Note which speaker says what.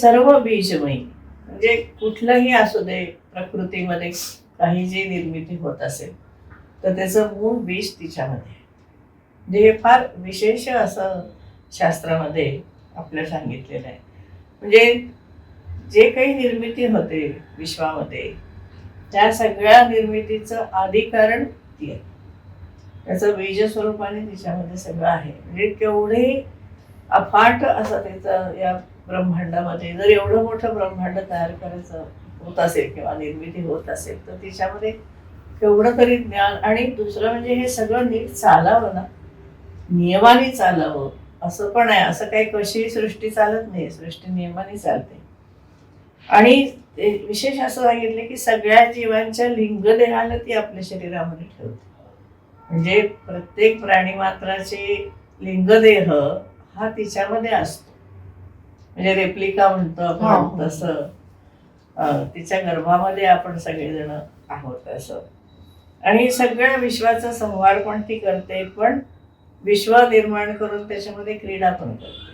Speaker 1: सर्व बीजमयी, म्हणजे कुठलंही असू दे प्रकृतीमध्ये काही जी निर्मिती होत असेल तर त्याचं मूळ बीज तिच्यामध्ये आहे. म्हणजे हे फार विशेष असं शास्त्रामध्ये आपल्याला सांगितलेलं आहे. म्हणजे जे काही निर्मिती होते विश्वामध्ये त्या सगळ्या निर्मितीचं आदी कारण ती आहे. त्याचं बीज स्वरूपाने तिच्यामध्ये सगळं आहे. म्हणजे केवढे अफाट असं त्याचं या ब्रह्मांडामध्ये, जर एवढं मोठं ब्रह्मांड तयार करायचं होत असेल किंवा निर्मिती होत असेल तर तिच्यामध्ये केवढं तरी ज्ञान. आणि दुसरं म्हणजे हे सगळं नीट चालावं ना, नियमाने चालावं असं पण आहे. असं काही कशीही सृष्टी चालत नाही, सृष्टी नियमाने चालते. आणि विशेष असं सांगितलं की सगळ्या जीवांच्या लिंगदेहाला ती आपल्या शरीरामध्ये ठेवते. म्हणजे प्रत्येक प्राणी मात्राचे लिंगदेह हा तिच्यामध्ये असतो. म्हणजे रेप्लिका म्हणतो आपण तसं तिच्या गर्भामध्ये आपण सगळेजण आहोत असं. आणि सगळ्या विश्वाचा संहार पण ती करते, पण विश्व निर्माण करून त्याच्यामध्ये क्रीडा पण करते.